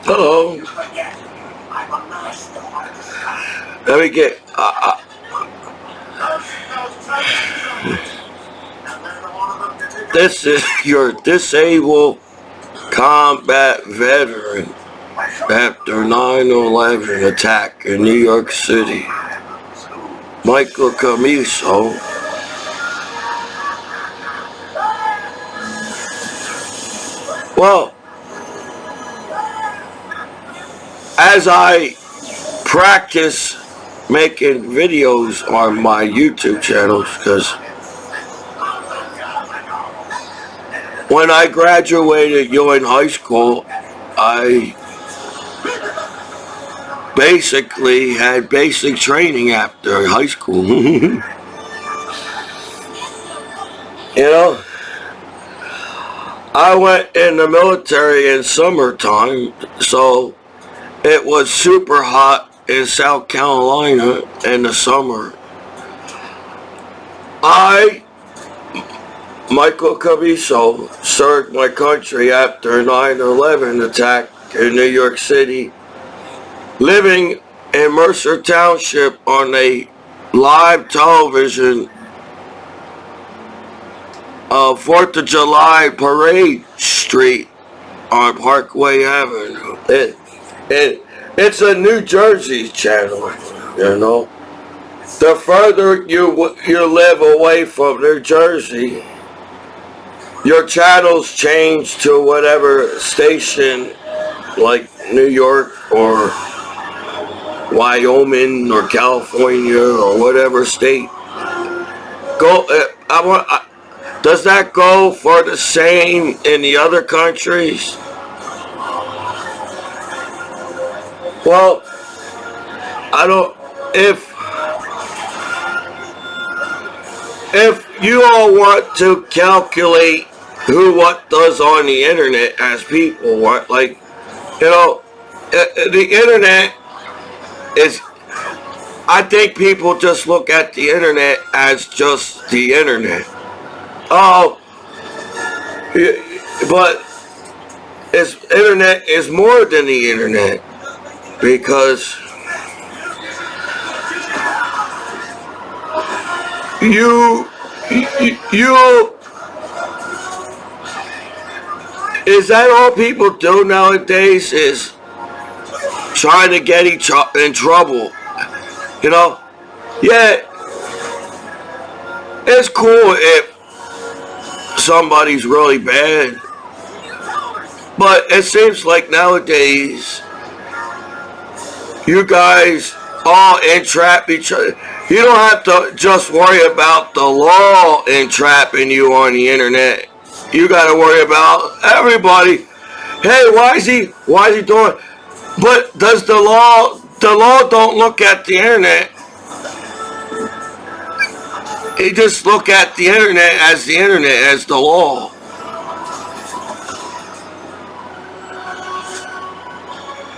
Hello. Let me get. This is your disabled combat veteran after 9/11 attack in New York City. Michael Commiso. Well, as I practice making videos on my YouTube channels, because when I graduated Ewing High School, I basically had basic training after high school. You know, I went in the military in summertime, so it was super hot in South Carolina in the summer. I, Michael Commiso, served my country after 9/11 attack in New York City, living in Mercer Township on a live television 4th of July Parade Street on Parkway Avenue. It's a New Jersey channel, you know. The further you live away from New Jersey, your channels change to whatever station, like New York or Wyoming or California or whatever state. Does that go for the same in the other countries? Well, I don't. If you all want to calculate who what does on the internet as people want, like, you know, the internet is, I think people just look at the internet as just the internet. Oh, but internet is more than the internet, because is that all people do nowadays, is trying to get each other in trouble, you know? Yeah, it's cool if somebody's really bad, but it seems like nowadays you guys all entrap each other. You don't have to just worry about the law entrapping you on the internet. You got to worry about everybody. Hey, why is he doing? But does the law don't look at the internet. They just look at the internet as the law.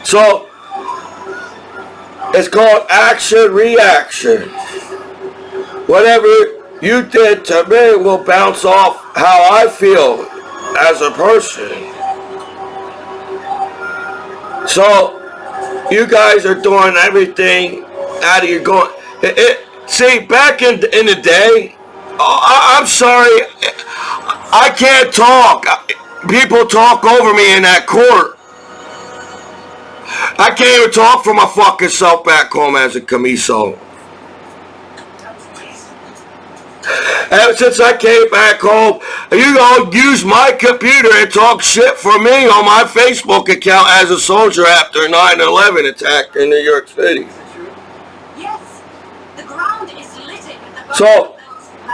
So it's called action reaction. Whatever you did to me will bounce off how I feel as a person. So you guys are doing everything out of your going. See, back in the day, I'm sorry, I can't talk. People talk over me in that court. I can't even talk for my fucking self back home as a Commiso. Ever since I came back home, you all use my computer and talk shit for me on my Facebook account as a soldier after 9/11 attack in New York City. Yes, the ground is littered with the So,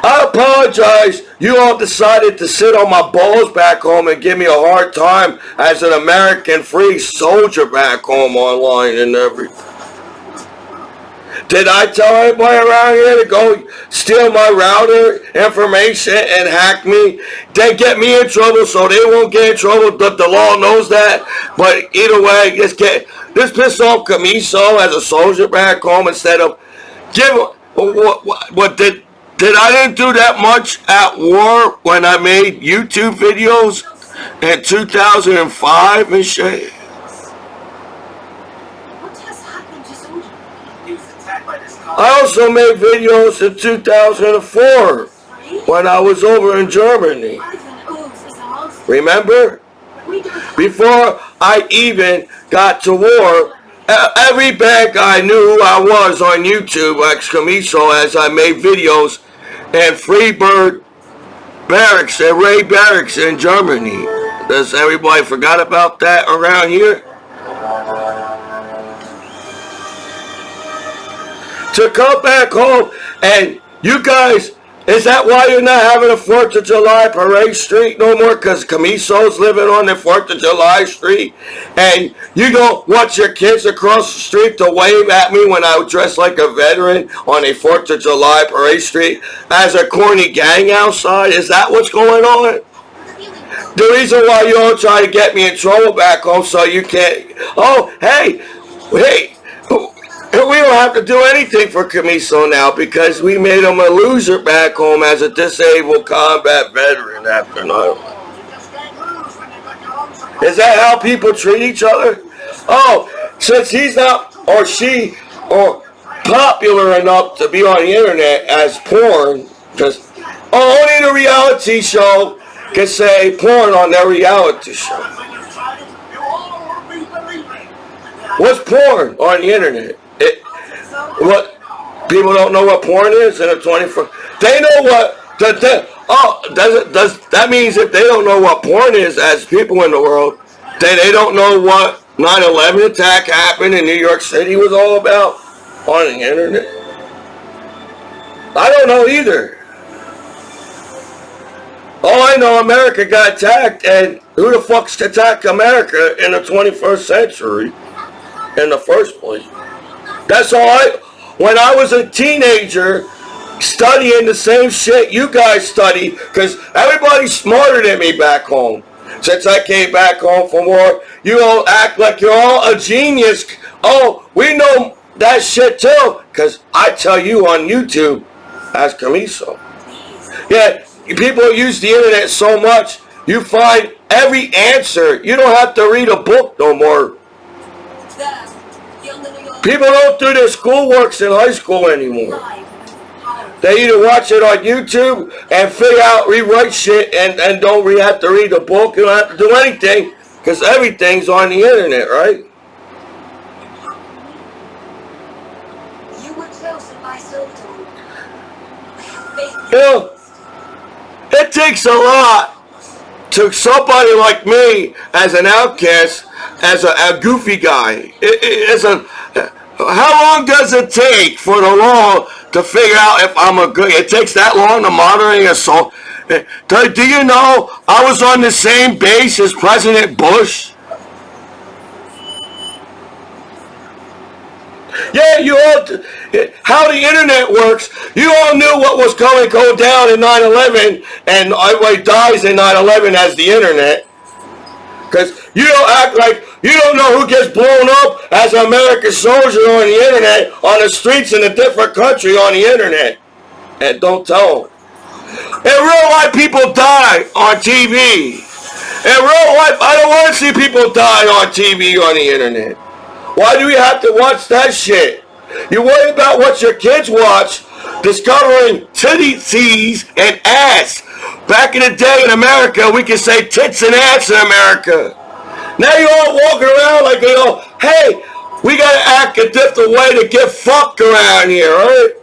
I apologize. You all decided to sit on my balls back home and give me a hard time as an American free soldier back home online and everything. Did I tell anybody around here to go steal my router information and hack me? They get me in trouble so they won't get in trouble. The law knows that. But either way, this piss off Commiso as a soldier back home instead of what did I didn't do that much at war when I made YouTube videos in 2005 and shit. I also made videos in 2004 when I was over in Germany. Remember? Before I even got to war, every bad guy knew who I was on YouTube, like Commiso, as I made videos in Freebird Barracks and Ray Barracks in Germany. Does everybody forgot about that around here? To come back home, and you guys, is that why you're not having a 4th of July parade street no more? Because Commiso's living on the 4th of July street, and you don't want your kids across the street to wave at me when I was dressed like a veteran on a 4th of July parade street as a corny gang outside? Is that what's going on? The reason why you all try to get me in trouble back home so you can't... Oh, hey, we don't have to do anything for Commiso now because we made him a loser back home as a disabled combat veteran after 9/11. Is that how people treat each other? Oh, since he's not or she or popular enough to be on the internet as porn, because only the reality show can say porn on their reality show. What's porn on the internet? What people don't know what porn is in the 21st. They know what does that means if they don't know what porn is as people in the world, then they don't know what 9/11 attack happened in New York City was all about on the internet. I don't know either. All I know, America got attacked, and who the fuck's attacked America in the 21st century in the first place? That's all when I was a teenager studying the same shit you guys study, because everybody's smarter than me back home. Since I came back home from war, you all act like you're all a genius. Oh, we know that shit too, because I tell you on YouTube as Commiso. Yeah, people use the internet so much, you find every answer. You don't have to read a book no more. People don't do their schoolworks in high school anymore. They either watch it on YouTube and figure out, rewrite shit, and don't have to read a book. You don't have to do anything because everything's on the internet, right? You know, it takes a lot to somebody like me as an outcast, as a goofy guy. How long does it take for the law to figure out if I'm a good... It takes that long to monitor a soul. Do you know I was on the same base as President Bush? Yeah, you all... How the internet works, you all knew what was going to go down in 9/11, and everybody dies in 9/11 as the internet. Because you don't act like you don't know who gets blown up as an American soldier on the internet, on the streets in a different country on the internet. And don't tell them. In real life, people die on TV. In real life, I don't want to see people die on TV on the internet. Why do we have to watch that shit? You worry about what your kids watch, discovering titties and ass. Back in the day in America, we could say tits and ass in America. Now you all walking around like, you know, hey, we gotta act a different way to get fucked around here, right?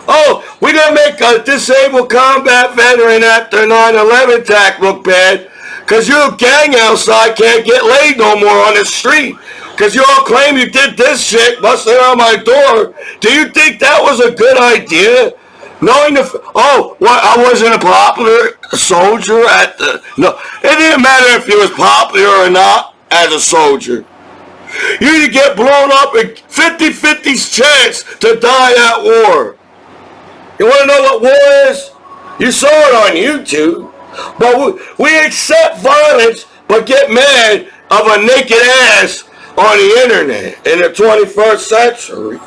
Oh, we didn't make a disabled combat veteran after 9/11 attack look bad, because your gang outside can't get laid no more on the street. Because you all claim you did this shit, busting on my door. Do you think that was a good idea? Knowing I wasn't a popular soldier at the... No, it didn't matter if you was popular or not as a soldier. You get blown up and 50-50 chance to die at war. You want to know what war is? You saw it on YouTube. But we accept violence, but get mad of a naked ass on the internet in the 21st century.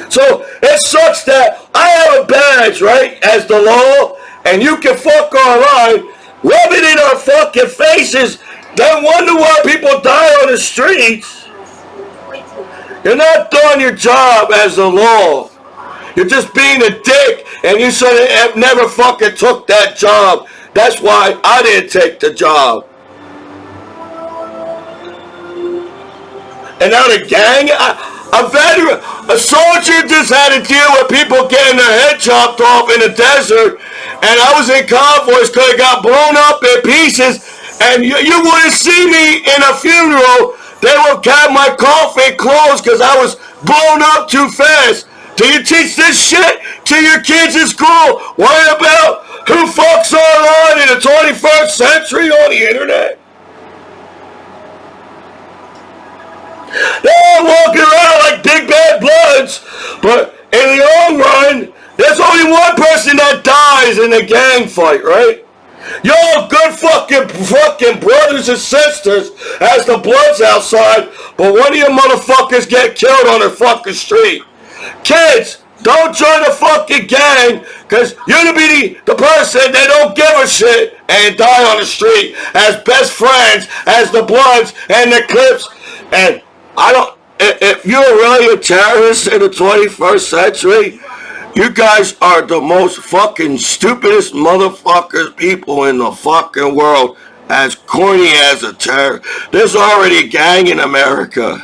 So it sucks that I have a badge, right, as the law, and you can fuck online, rub it in our fucking faces, then wonder why people die on the streets. You're not doing your job as the law. You're just being a dick, and you should have never fucking took that job. That's why I didn't take the job. And now the gang, a veteran, a soldier just had to deal with people getting their head chopped off in the desert, and I was in convoys because I got blown up in pieces, and you wouldn't see me in a funeral. They would have my coffin closed because I was blown up too fast. Do you teach this shit to your kids in school? Worry about who fucks online in the 21st century on the internet? They're all walking around like big bad bloods, but in the long run, there's only one person that dies in a gang fight, right? Y'all good fucking brothers and sisters as the blood's outside, but one of you motherfuckers get killed on the fucking street. Kids, don't join the fucking gang, because you're going to be the person that don't give a shit and die on the street as best friends as the Bloods and the Clips. And if you're really a terrorist in the 21st century, you guys are the most fucking stupidest motherfuckers people in the fucking world, as corny as a terror. There's already a gang in America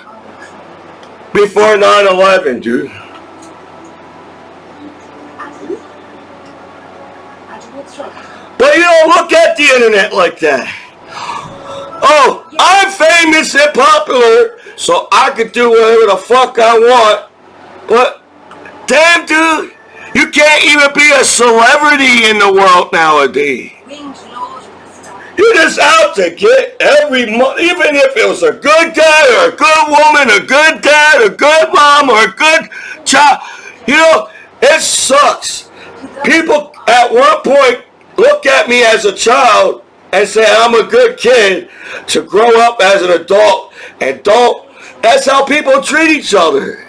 before 9/11, dude. But you don't look at the internet like that. Oh, I'm famous and popular, so I can do whatever the fuck I want. But, damn dude, you can't even be a celebrity in the world nowadays. You're just out to get every month, even if it was a good guy or a good woman, a good dad, a good mom, or a good child. You know, it sucks. People at one point look at me as a child and say I'm a good kid, to grow up as an adult and don't. That's how people treat each other.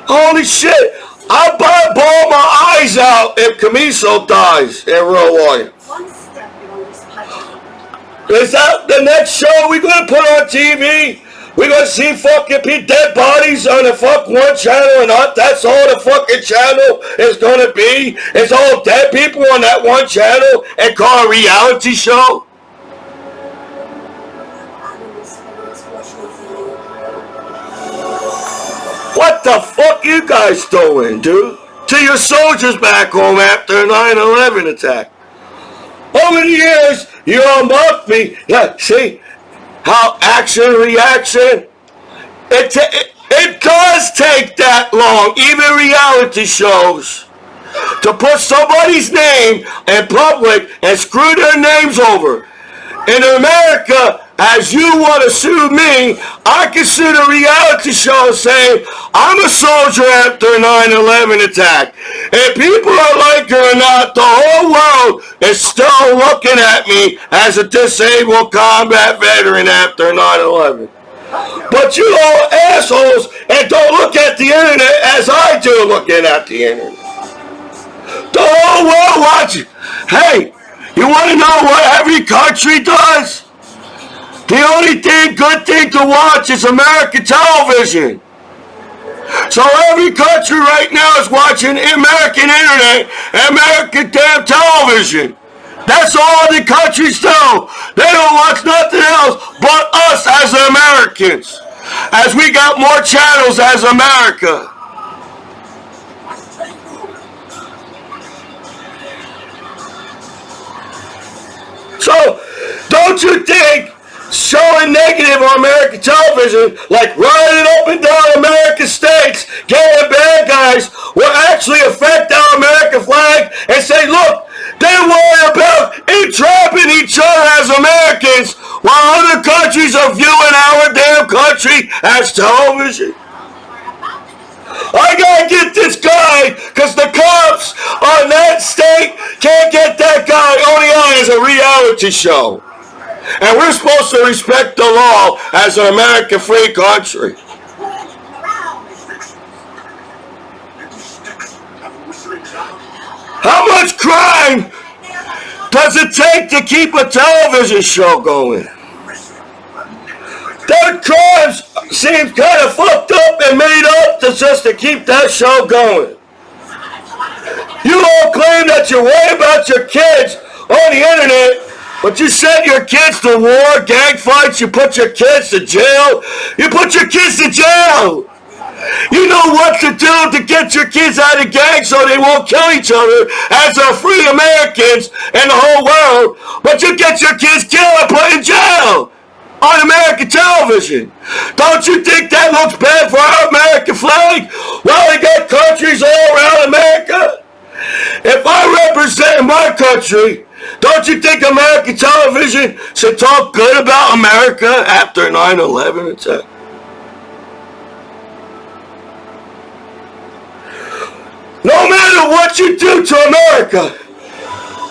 Holy shit. I bawl my eyes out if Commiso dies in real life. Is that the next show we gonna put on TV? We gonna see fucking dead bodies on the fuck one channel and not that's all the fucking channel is gonna be? It's all dead people on that one channel and call a reality show? What the fuck you guys doing, dude? To your soldiers back home after a 9/11 attack. Over the years, you all mocked me. Yeah, see how action, reaction, it does take that long, even reality shows, to put somebody's name in public and screw their names over. In America, as you want to sue me, I can sue the reality show saying I'm a soldier after a 9/11 attack. If people are like it or not, the whole world is still looking at me as a disabled combat veteran after 9/11. But you all assholes and don't look at the internet as I do looking at the internet. The whole world watching. Hey, you want to know what every country does? The only good thing to watch is American television. So every country right now is watching American internet, American damn television. That's all the countries do. They don't watch nothing else but us as Americans, as we got more channels as America. So, don't you think showing negative on American television, like riding up and down American states, getting bad guys, will actually affect our American flag and say, look, they worry about entrapping each other as Americans while other countries are viewing our damn country as television? I gotta get this guy because the cops on that state can't get that guy only on as a reality show. And we're supposed to respect the law as an American free country. How much crime does it take to keep a television show going? That crimes seems kind of fucked up and made up just to keep that show going. You all claim that you worry about your kids on the internet, but you send your kids to war, gang fights, you put your kids to jail. You put your kids to jail. You know what to do to get your kids out of gangs so they won't kill each other as are free Americans in the whole world, but you get your kids killed and put in jail on American television. Don't you think that looks bad for our American flag? Well, we got countries all around America. If I represent my country, don't you think American television should talk good about America after 9/11 attack? No matter what you do to America,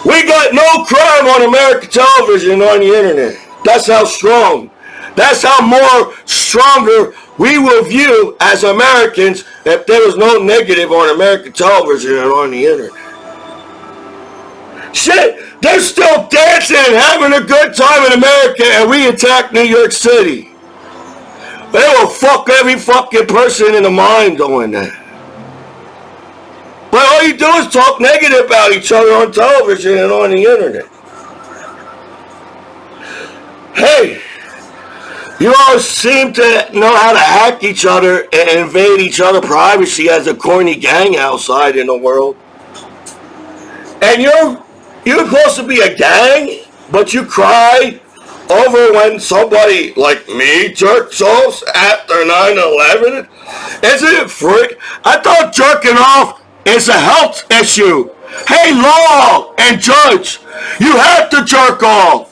we got no crime on American television on the internet. That's how strong. That's how more stronger we will view as Americans if there was no negative on American television and on the internet. Shit, they're still dancing and having a good time in America and we attack New York City. They will fuck every fucking person in the mind doing that. But all you do is talk negative about each other on television and on the internet. Hey, you all seem to know how to hack each other and invade each other's privacy as a corny gang outside in the world. And you're supposed to be a gang, but you cry over when somebody like me jerks off after 9/11? Isn't it free? I thought jerking off is a health issue. Hey, law and judge, you have to jerk off.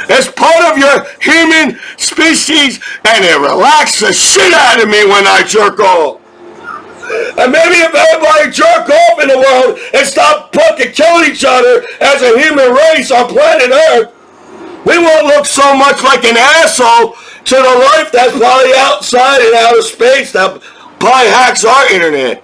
It's part of your human species, and it relaxes the shit out of me when I jerk off. And maybe if everybody jerk off in the world and stop fucking killing each other as a human race on planet Earth, we won't look so much like an asshole to the life that's probably outside in outer space that probably hacks our internet.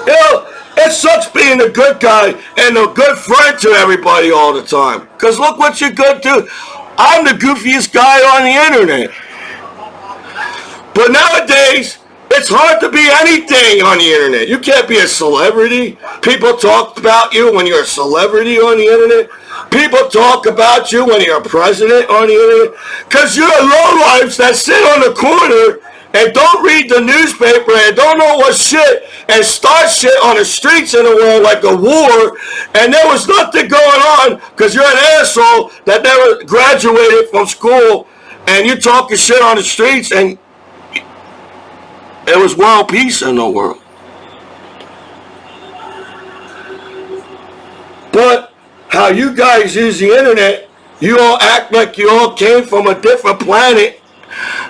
You know, it sucks being a good guy and a good friend to everybody all the time. Because look what you're good to. I'm the goofiest guy on the internet. But nowadays, it's hard to be anything on the internet. You can't be a celebrity. People talk about you when you're a celebrity on the internet. People talk about you when you're a president on the internet. Because you're lowlifes that sit on the corner and don't read the newspaper and don't know what shit and start shit on the streets in the world like a war, and there was nothing going on because you're an asshole that never graduated from school and you talking shit on the streets, and it was world peace in the world. But how you guys use the internet, you all act like you all came from a different planet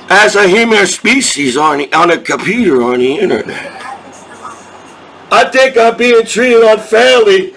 as a human species on a computer on the internet. I think I'm being treated unfairly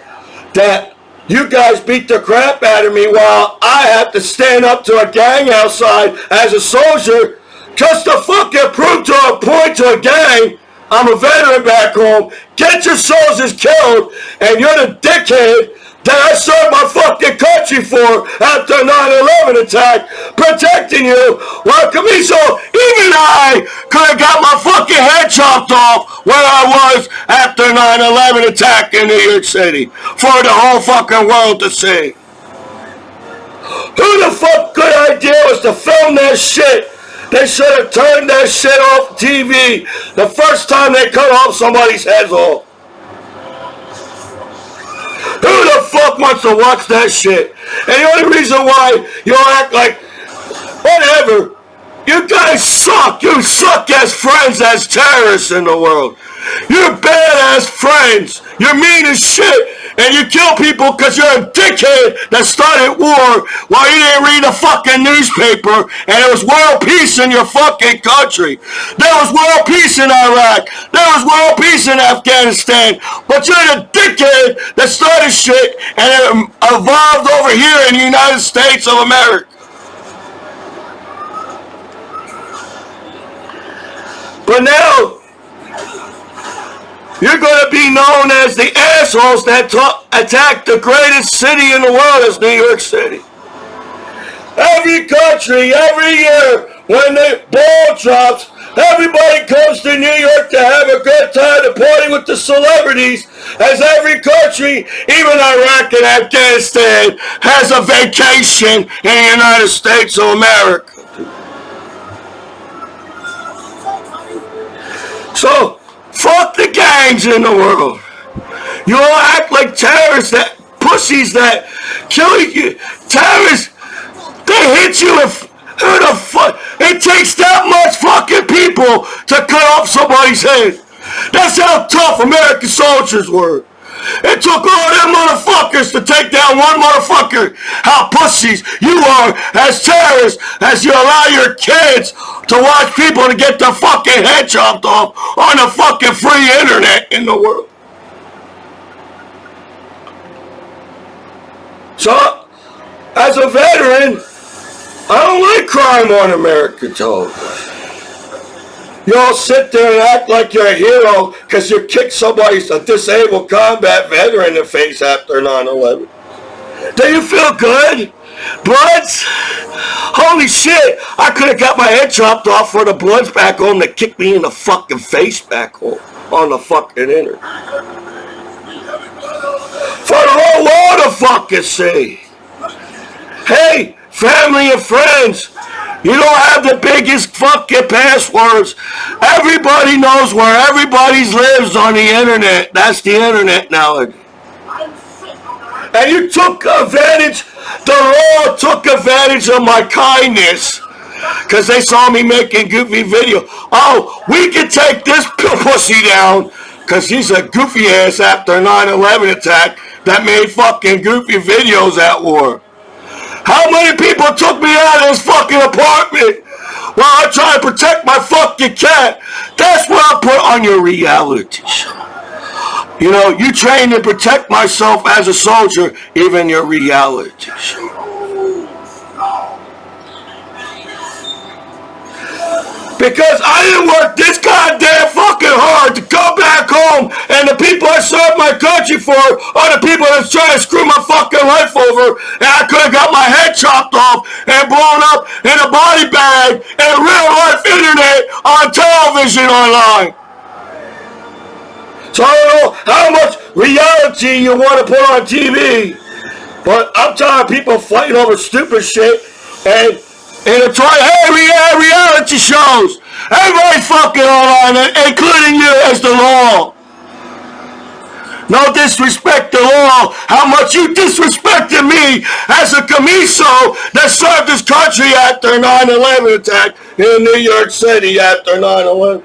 that you guys beat the crap out of me while I have to stand up to a gang outside as a soldier just to fucking prove to a point to a gang I'm a veteran back home. Get your soldiers killed, and you're the dickhead that I served my fucking country for after 9/11 attack, protecting you, while Commiso, even I could have got my fucking head chopped off where I was after 9/11 attack in New York City for the whole fucking world to see. Who the fuck good idea was to film that shit? They should have turned that shit off TV the first time they cut off somebody's heads off. Who the fuck wants to watch that shit? And the only reason why you act like, whatever, you guys suck. You suck as friends, as terrorists in the world. You're bad as friends. You're mean as shit. And you kill people because you're a dickhead that started war while you didn't read the fucking newspaper, and there was world peace in your fucking country. There was world peace in Iraq. There was world peace in Afghanistan. But you're the dickhead that started shit and it evolved over here in the United States of America. But now, you're going to be known as the assholes that attacked the greatest city in the world as New York City. Every country, every year, when the ball drops, everybody comes to New York to have a good time to party with the celebrities, as every country, even Iraq and Afghanistan, has a vacation in the United States of America. So, fuck the gangs in the world. You all act like terrorists, that pussies that kill you. Terrorists, they hit you in the foot. It takes that much fucking people to cut off somebody's head. That's how tough American soldiers were. It took all them motherfuckers to take down one motherfucker. How pussies you are as terrorists, as you allow your kids to watch people to get their fucking head chopped off on the fucking free internet in the world. So, as a veteran, I don't like crime on American television. Y'all sit there and act like you're a hero because you kicked somebody's a disabled combat veteran in the face after 9/11. Do you feel good? Bloods? Holy shit, I could have got my head chopped off for the Bloods back home that kicked me in the fucking face back home on the fucking internet. For the whole world to fucking see. Hey, family and friends, you don't have the biggest fucking passwords. Everybody knows where everybody lives on the internet. That's the internet nowadays. And you took advantage, the law took advantage of my kindness because they saw me making goofy video. Oh, we can take this pussy down because he's a goofy ass after 9/11 attack that made fucking goofy videos at war. How many people took me out of this fucking apartment while I try to protect my fucking cat? That's what I put on your reality show. You know, you train to protect myself as a soldier, even your reality show. Because I didn't work this goddamn fucking hard to come back home, and the people I served my country for are the people that's trying to screw my fucking life over, and I could have got my head chopped off and blown up in a body bag in real life internet on television online. So I don't know how much reality you want to put on TV, but I'm tired of people fighting over stupid shit and it's reality shows. Everybody's fucking online, including you as the law. No disrespect to law. How much you disrespected me as a Commiso that served this country after 9/11 attack in New York City after 9/11.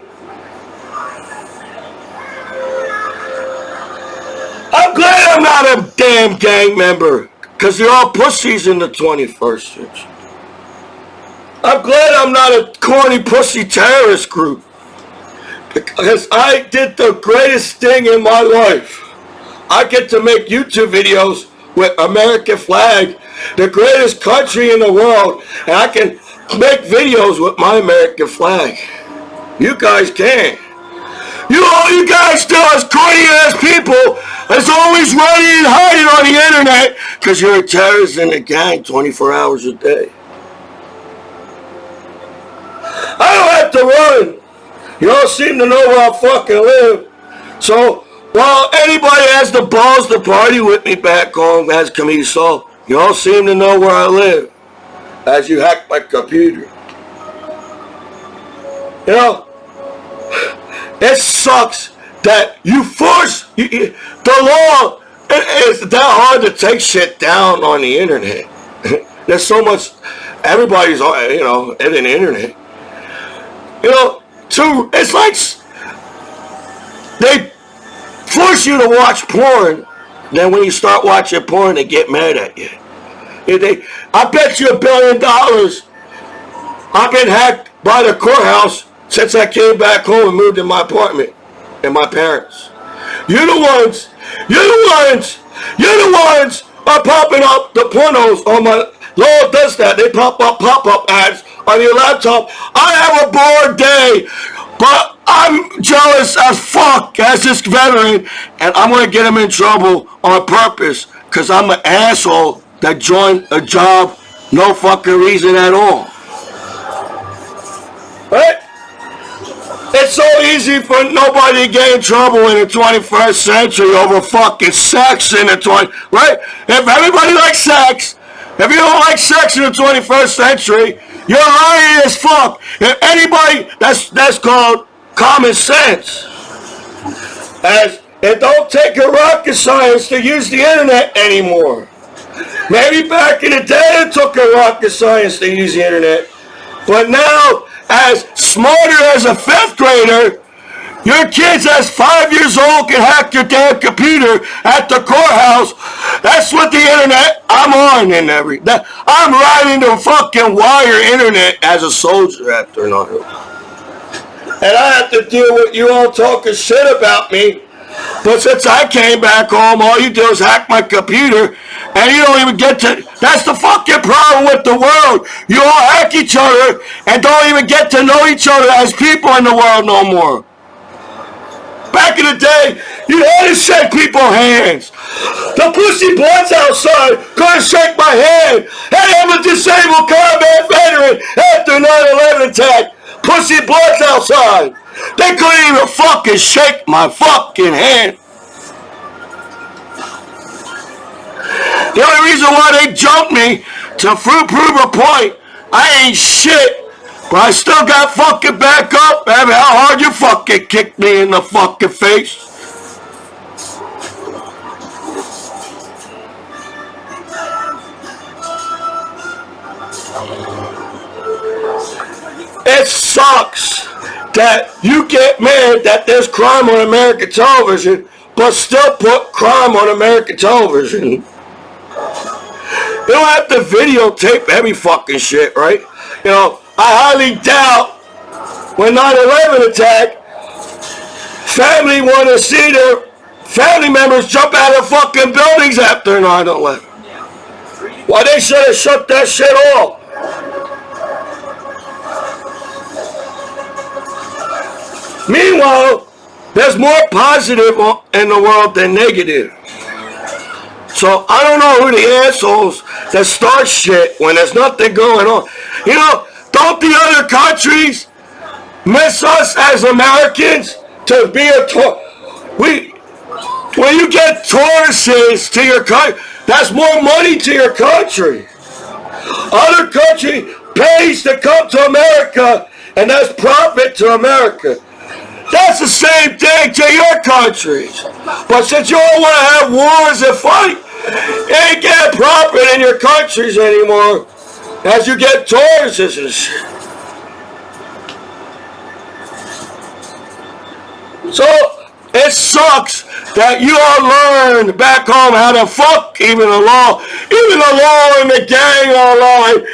I'm glad I'm not a damn gang member, because they're all pussies in the 21st century. I'm glad I'm not a corny pussy terrorist group, because I did the greatest thing in my life. I get to make YouTube videos with American flag, the greatest country in the world, and I can make videos with my American flag. You guys can't. You guys still as corny ass people that's always running and hiding on the internet because you're a terrorist in a gang 24 hours a day. I don't have to run. You all seem to know where I fucking live. So, while anybody has the balls to party with me back home as Commiso, you all seem to know where I live as you hack my computer. You know, it sucks that you force the law. It's that hard to take shit down on the internet. There's so much. Everybody's in the internet. It's like they force you to watch porn. Then when you start watching porn, they get mad at you. I bet you $1 billion I've been hacked by the courthouse since I came back home and moved in my apartment and my parents. You're the ones are popping up the pornos on my law does that. They pop up ads on your laptop. I have a bored day, but I'm jealous as fuck as this veteran, and I'm gonna get him in trouble on purpose because I'm an asshole that joined a job No fucking reason at all. Right? It's so easy for nobody to get in trouble in the 21st century over fucking sex in the 20th, right? If everybody likes sex, if you don't like sex in the 21st century, you're lying as fuck. If anybody, that's called common sense. As it don't take a rocket science to use the internet anymore. Maybe back in the day it took a rocket science to use the internet. But now, as smarter as a 5th grader, your kids as 5 years old can hack your damn computer at the courthouse. That's what the internet I'm on in I'm riding the fucking wire internet as a soldier after night. And I have to deal with you all talking shit about me. But since I came back home, all you do is hack my computer, and you don't even get to... That's the fucking problem with the world. You all hack each other and don't even get to know each other as people in the world no more. Back in the day, you had to shake people's hands. The pussy bloods outside couldn't shake my hand. Hey, I'm a disabled combat veteran after 9/11 attack. Pussy bloods outside. They couldn't even fucking shake my fucking hand. The only reason why they jumped me to prove a point, I ain't shit. But I still got fucking back up. How hard you fucking kicked me in the fucking face. It sucks that you get mad that there's crime on American television, but still put crime on American television. You don't have to videotape every fucking shit, right? You know, I highly doubt when 9/11 attack, family want to see their family members jump out of fucking buildings after 9/11. Why they should have shut that shit off. Meanwhile, there's more positive in the world than negative. So I don't know who the assholes that start shit when there's nothing going on. You know, don't the other countries miss us as Americans to be a when you get tourists to your country, that's more money to your country. Other country pays to come to America, and that's profit to America. That's the same thing to your countries. But since you all want to have wars and fight, you ain't getting profit in your countries anymore as you get tourists and shit. So it sucks that you all learned back home how to fuck even the law and the gang online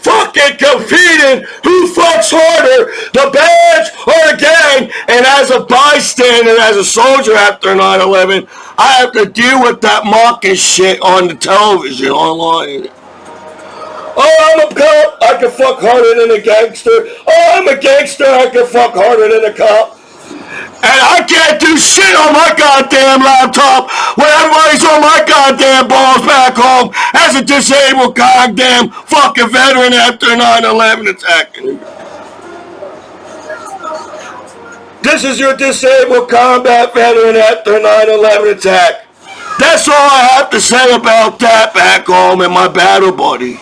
fucking competing who fucks harder, the badge or the gang. And as a bystander, as a soldier after 9/11, I have to deal with that mocking shit on the television online. Oh, I'm a cop, I can fuck harder than a gangster. Oh, I'm a gangster, I can fuck harder than a cop. And I can't do shit on my goddamn laptop when everybody's on my goddamn balls back home as a disabled goddamn fucking veteran after 9/11 attacking. This is your disabled combat veteran after 9/11 attack. That's all I have to say about that back home and my battle buddies.